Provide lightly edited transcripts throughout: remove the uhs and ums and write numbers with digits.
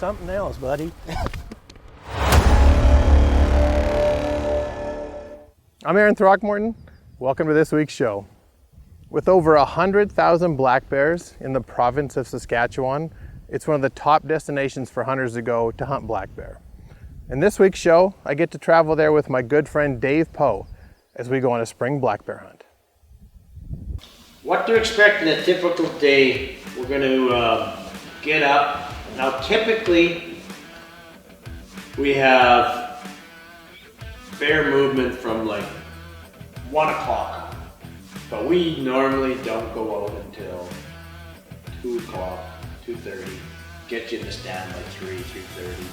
something else, buddy. I'm Erin Throckmorton. Welcome to this week's show. With over 100,000 black bears in the province of Saskatchewan, it's one of the top destinations for hunters to go to hunt black bear. In this week's show, I get to travel there with my good friend Dave Poe as we go on a spring black bear hunt. What to expect in a typical day. We're going to get up. Now typically we have bear movement from like 1 o'clock, but we normally don't go out until 2 o'clock, 2:30, get you in the stand like 3:30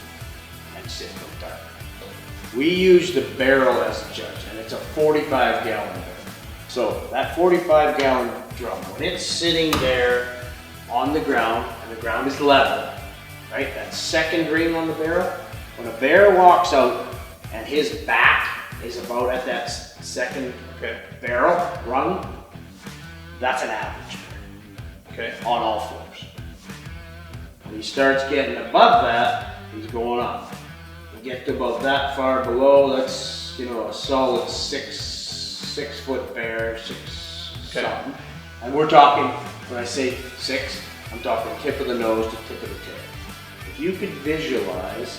and sit till dark. We use the barrel as a judge, and it's a 45 gallon barrel. So that 45 gallon drum, when it's sitting there on the ground, and the ground is level, right? That second ring on the barrel, when a bear walks out and his back is about at that second barrel rung, that's an average bear, on all fours. When he starts getting above that, he's going up. You get to about that far below, that's, you know, a solid 6 foot bear, something. And we're talking, when I say 6, I'm talking tip of the nose to tip of the tail. If you could visualize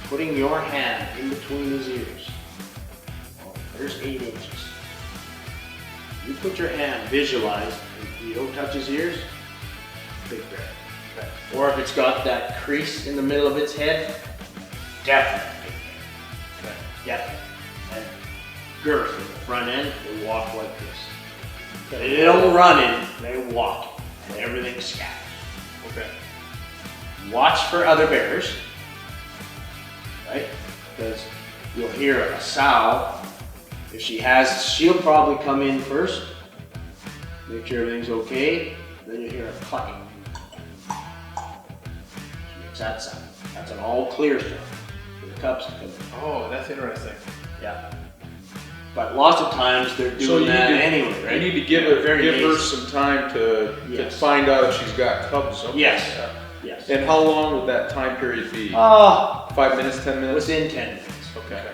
putting your hand in between his ears, well, there's 8 inches. You put your hand, visualize, and you don't touch his ears, big bear. Or if it's got that crease in the middle of its head, definitely big bear. Definitely. And girth in the front end, they walk like this. They don't run in, they walk, and everything scatters. Watch for other bears, right? Because you'll hear a sow. If she has, she'll probably come in first, make sure everything's okay, then you'll hear a clucking. She makes that sound. That's an all clear sound for the cubs to come in. Oh, that's interesting. Yeah. But lots of times they're doing that anyway, right? You need to give her some time to find out if she's got cubs. Okay. Yes. And how long would that time period be? 5 minutes, 10 minutes? Within 10 minutes. Okay.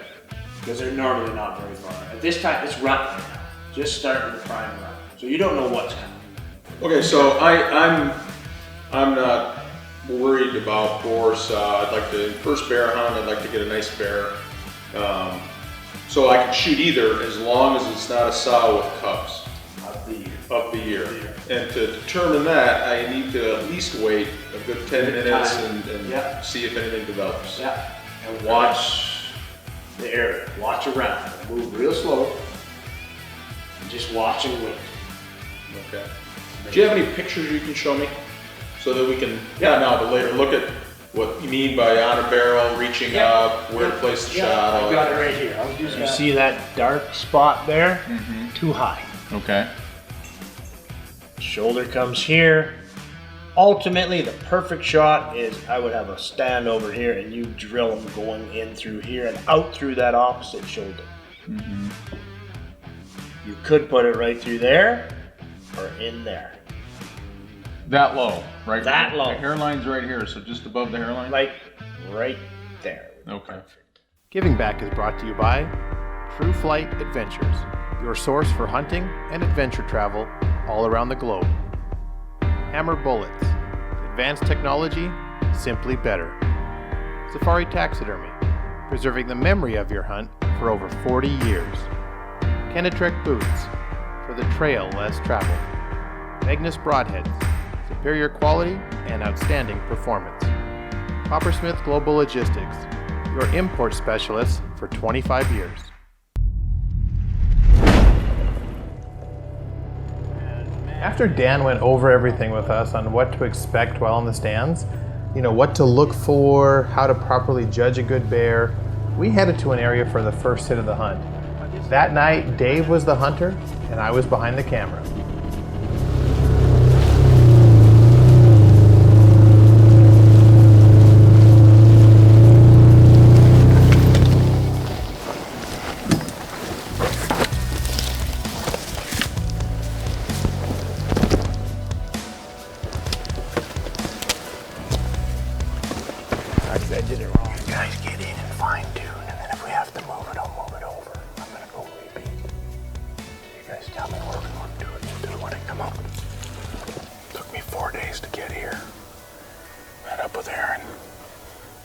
Because they're normally not very far. At this time, it's rut right now. Just starting the prime rut. So you don't know what's coming. Okay, so I'm not worried about boars. I'd like to, first bear hunt, I'd like to get a nice bear. So I can shoot either as long as it's not a sow with cubs of the year. And to determine that, I need to at least wait a good 10 minutes and see if anything develops. Yeah. And watch the area. Watch around. Move real slow. And just watch and wait. Okay. Do you have any pictures you can show me so that we can but later look at what you mean by on a barrel, reaching up, where to place the shot? I got it right here. You see that dark spot there? Too high. Okay. Shoulder comes here. Ultimately, the perfect shot is I would have a stand over here and you drill them going in through here and out through that opposite shoulder. You could put it right through there or in there. That low, right? That low. The hairline's right here, so just above the hairline? Like right there. Okay. Perfect. Giving Back is brought to you by True Flight Adventures, your source for hunting and adventure travel all around the globe. Hammer Bullets, advanced technology, simply better. Safari Taxidermy, preserving the memory of your hunt for over 40 years. Kenetrek Boots, for the trail less traveled. Magnus Broadheads, superior quality and outstanding performance. Coppersmith Global Logistics, your import specialist for 25 years. After Dan went over everything with us on what to expect while in the stands, you know, what to look for, how to properly judge a good bear, we headed to an area for the first hit of the hunt. That night, Dave was the hunter and I was behind the camera. Just tell me where we want to do it. Just do it. Come on. Took me 4 days to get here. Met up with Erin.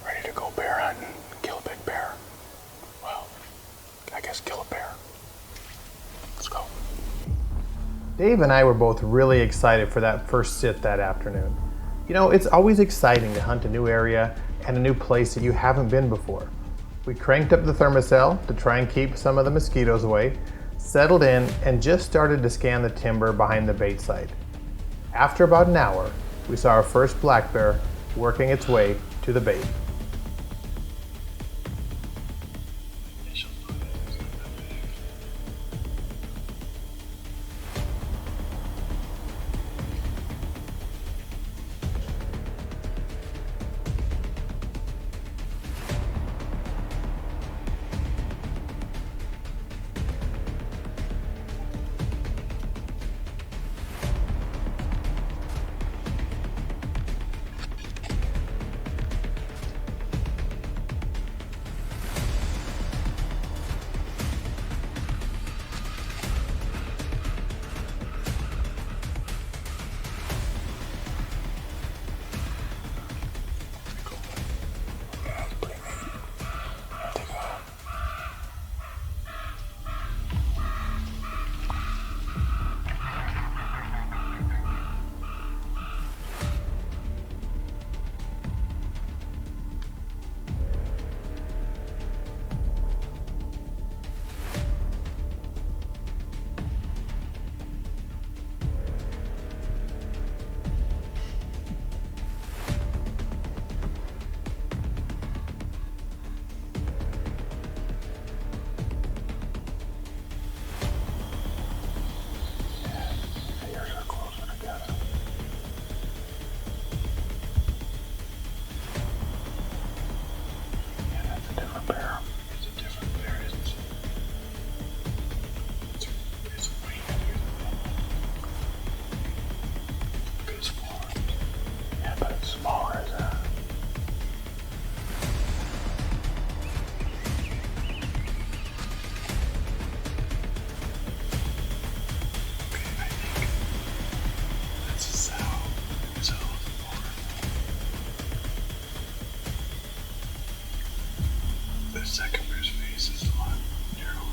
Ready to go bear hunting. Kill a big bear. Well, I guess kill a bear. Let's go. Dave and I were both really excited for that first sit that afternoon. You know, it's always exciting to hunt a new area and a new place that you haven't been before. We cranked up the thermocell to try and keep some of the mosquitoes away, settled in, and just started to scan the timber behind the bait site. After about an hour, we saw our first black bear working its way to the bait. The second bear's face is a lot narrower.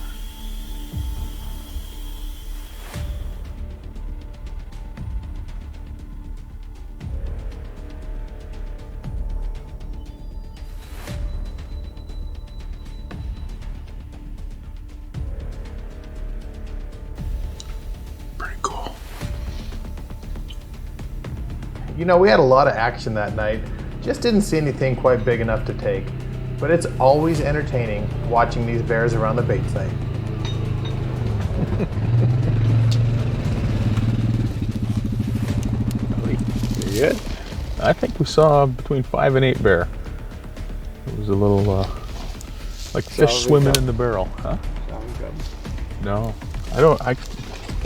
Pretty cool. You know, we had a lot of action that night. Just didn't see anything quite big enough to take. But it's always entertaining watching these bears around the bait site. You good? I think we saw between 5 and 8 bear. It was a little like fish swimming in the barrel, huh? No, I don't.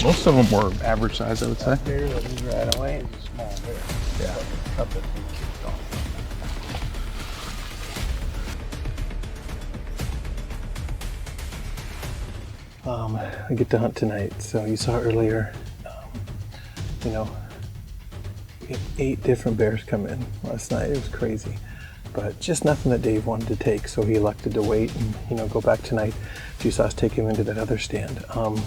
Most of them were average size, I would say. Bear that we ran away is a small bear. Yeah. A couple that we kicked off. I get to hunt tonight, so you saw earlier, you know, we had 8 different bears come in last night. It was crazy, but just nothing that Dave wanted to take, so he elected to wait and, you know, go back tonight. So you saw us take him into that other stand. I'm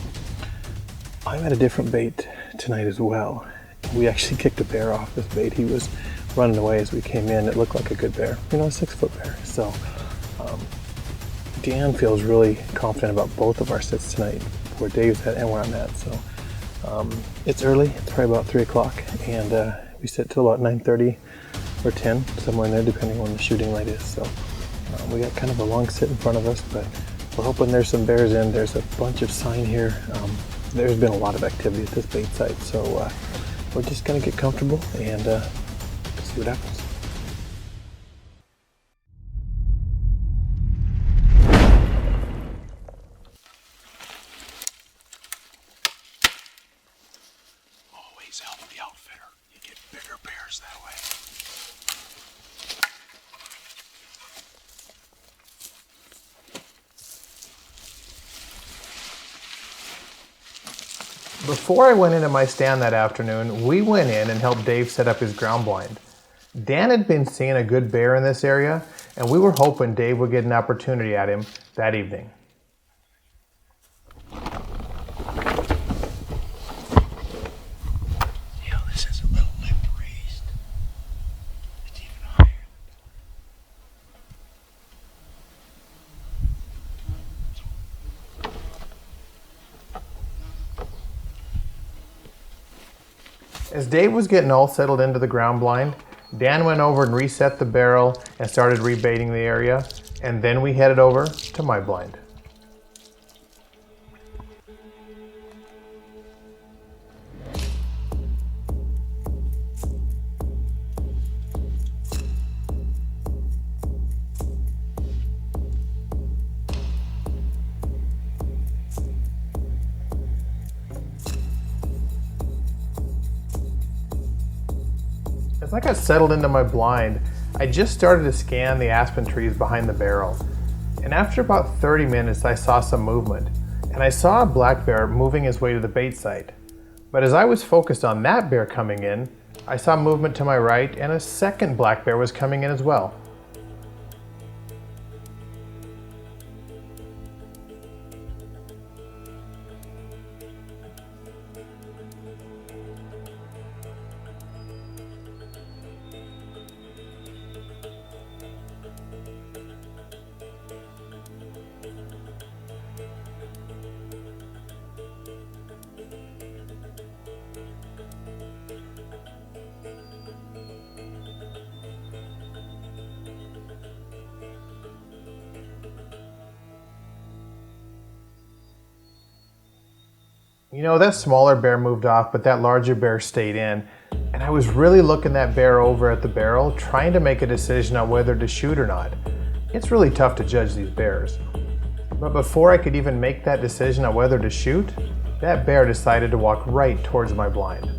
at a different bait tonight as well. We actually kicked a bear off this bait. He was running away as we came in. It looked like a good bear, you know, a 6-foot bear. So Dan feels really confident about both of our sits tonight, where Dave's at and where I'm at. So it's early, it's probably about 3 o'clock, and we sit till about 9:30 or 10, somewhere in there, depending on when the shooting light is. So we got kind of a long sit in front of us, but we're hoping there's some bears in. There's a bunch of sign here. There's been a lot of activity at this bait site, so we're just gonna get comfortable and see what happens. Always help the outfitter. You get bigger bears that way. Before I went into my stand that afternoon, we went in and helped Dave set up his ground blind. Dan had been seeing a good bear in this area, and we were hoping Dave would get an opportunity at him that evening. This is a little lip raised. It's even higher. As Dave was getting all settled into the ground blind, Dan went over and reset the barrel and started rebaiting the area, and then we headed over to my blind. As I got settled into my blind, I just started to scan the aspen trees behind the barrel. And after about 30 minutes, I saw some movement. And I saw a black bear moving his way to the bait site. But as I was focused on that bear coming in, I saw movement to my right and a second black bear was coming in as well. You know, that smaller bear moved off, but that larger bear stayed in. And I was really looking that bear over at the barrel, trying to make a decision on whether to shoot or not. It's really tough to judge these bears. But before I could even make that decision on whether to shoot, that bear decided to walk right towards my blind.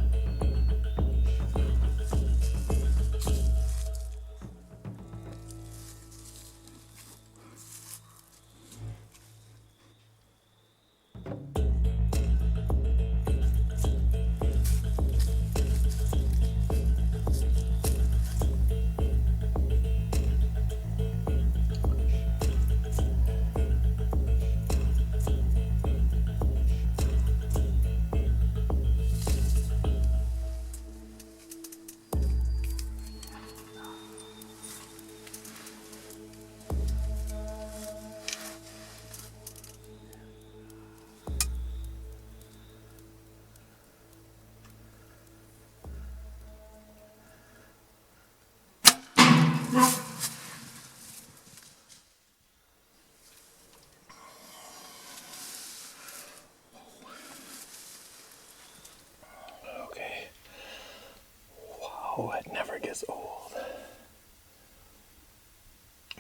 Okay. Wow, it never gets old.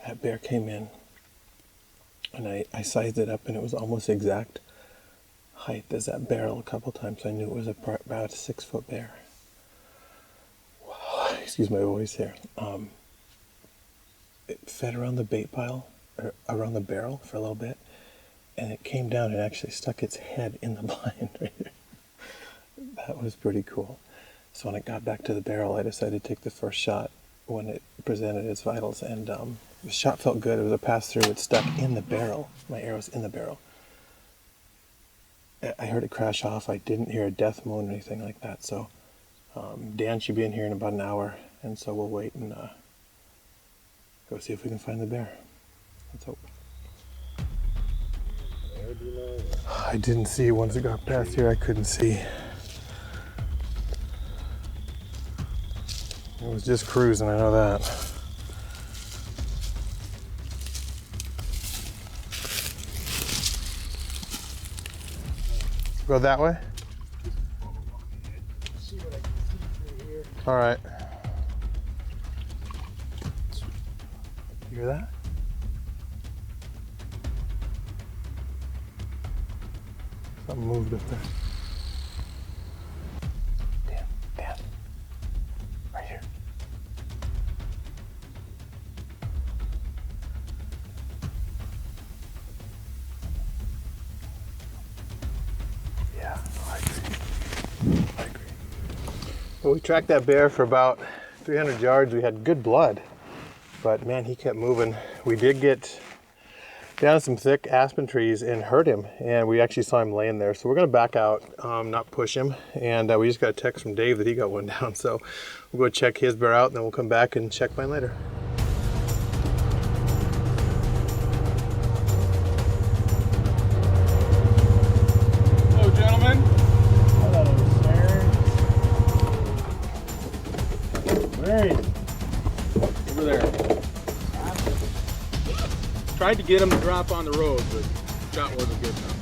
That bear came in and I sized it up and it was almost exact height as that barrel. A couple times I knew it was about a 6-foot bear. Wow, excuse my voice here. It fed around the bait pile, or around the barrel for a little bit, and it came down and actually stuck its head in the blind right there. That was pretty cool. So when I got back to the barrel, I decided to take the first shot when it presented its vitals, and the shot felt good. It was a pass-through. It stuck in the barrel. My arrow's in the barrel. I heard it crash off. I didn't hear a death moan or anything like that. So Dan should be in here in about an hour, and so we'll wait and go see if we can find the bear. Let's hope. I didn't see once it got past here. I couldn't see. It was just cruising, I know that. Go that way? All right. You hear that? Something moved up there. Dan. Right here. Yeah, I see. Well, we tracked that bear for about 300 yards. We had good blood, but man, he kept moving. We did get down some thick aspen trees and hurt him, and we actually saw him laying there. So we're gonna back out, not push him, and we just got a text from Dave that he got one down. So we'll go check his bear out, and then we'll come back and check mine later. Hello, gentlemen. Hello, sir. Where is he? Over there. Tried to get him to drop on the road, but the shot wasn't good enough.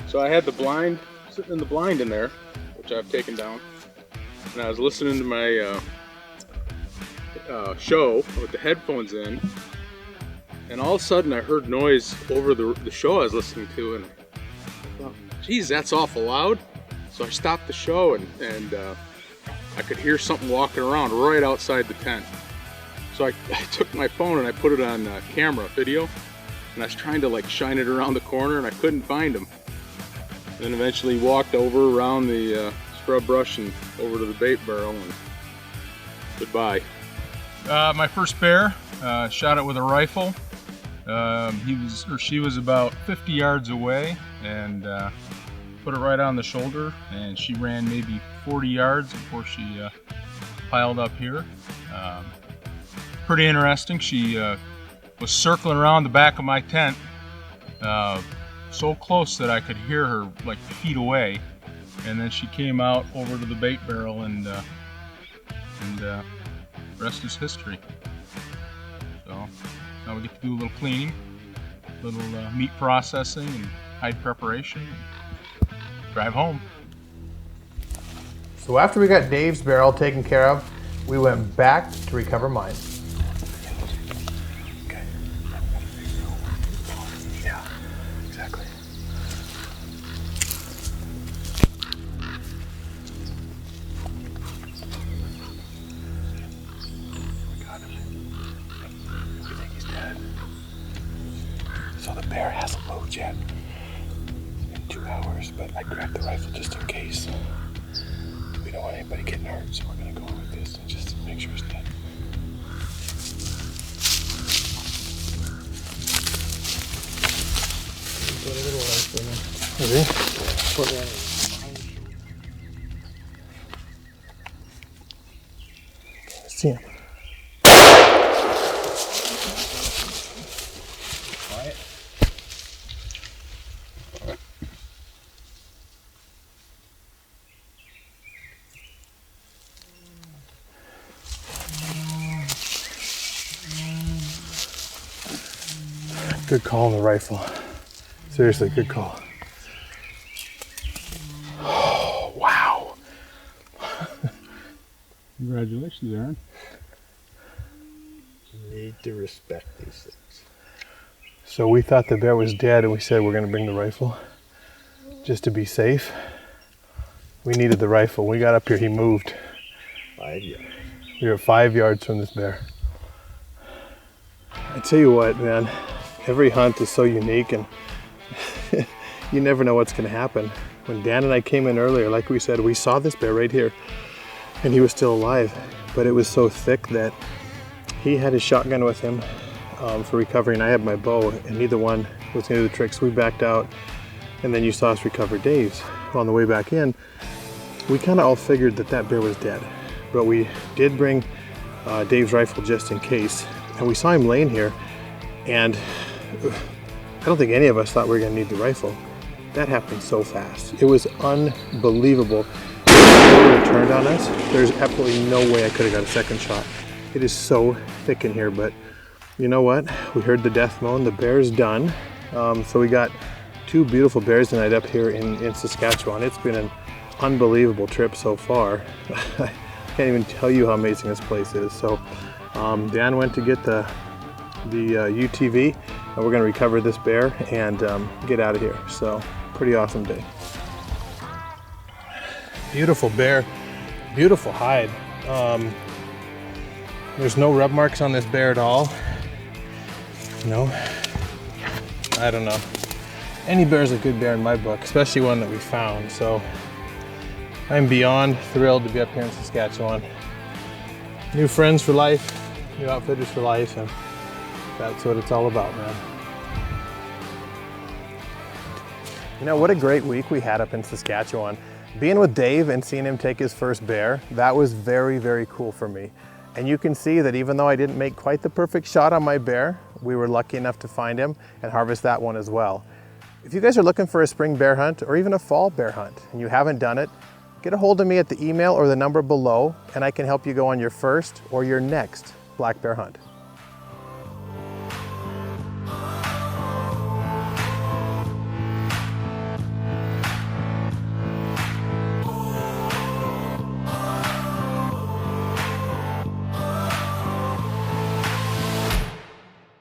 So I had the blind, sitting in the blind in there, which I've taken down, and I was listening to my show with the headphones in, and all of a sudden I heard noise over the show I was listening to, and I thought, geez, that's awful loud. So I stopped the show, and I could hear something walking around right outside the tent. So I took my phone and I put it on camera, video, and I was trying to like shine it around the corner, and I couldn't find him. Then eventually walked over around the scrub brush and over to the bait barrel, and goodbye. My first bear, shot it with a rifle. She was about 50 yards away, and put it right on the shoulder, and she ran maybe 40 yards before she piled up here. Pretty interesting. She was circling around the back of my tent, so close that I could hear her like feet away, and then she came out over to the bait barrel, and the rest is history. So now we get to do a little cleaning, a little meat processing and hide preparation, and drive home. So after we got Dave's barrel taken care of, we went back to recover mine. Okay. Yeah, exactly. We got him. We think he's dead. So the bear hasn't moved yet. It's been 2 hours, but I grabbed the rifle just in case. We don't want anybody getting hurt, so we're gonna go with this and just make sure it's dead. Put a little rifle in. Is he? Put that in. Let's see him. Quiet. Good call on the rifle. Seriously, good call. Oh, wow. Congratulations, Erin. You need to respect these things. So we thought the bear was dead, and we said we're going to bring the rifle just to be safe. We needed the rifle. When we got up here, he moved. 5 yards. We were 5 yards from this bear. I tell you what, man, every hunt is so unique, and you never know what's going to happen. When Dan and I came in earlier, like we said, we saw this bear right here, and he was still alive, but it was so thick that he had his shotgun with him for recovering. I had my bow, and neither one was going to do the trick, so we backed out, and then you saw us recover Dave's. On the way back in, we kind of all figured that that bear was dead, but we did bring Dave's rifle just in case, and we saw him laying here, and I don't think any of us thought we were going to need the rifle. That happened so fast. It was unbelievable. If it would have turned on us, there's absolutely no way I could have got a second shot. It is so thick in here, but you know what? We heard the death moan. The bear's done. So we got 2 beautiful bears tonight up here in Saskatchewan. It's been an unbelievable trip so far. I can't even tell you how amazing this place is. So Dan went to get the UTV, and we're going to recover this bear and get out of here. So pretty awesome day. Beautiful bear, beautiful hide. There's no rub marks on this bear at all. No, I don't know. Any bear's a good bear in my book, especially one that we found. So I'm beyond thrilled to be up here in Saskatchewan. New friends for life, new outfitters for life, and that's what it's all about, man. You know, what a great week we had up in Saskatchewan. Being with Dave and seeing him take his first bear, that was very, very cool for me. And you can see that even though I didn't make quite the perfect shot on my bear, we were lucky enough to find him and harvest that one as well. If you guys are looking for a spring bear hunt or even a fall bear hunt and you haven't done it, get a hold of me at the email or the number below and I can help you go on your first or your next black bear hunt.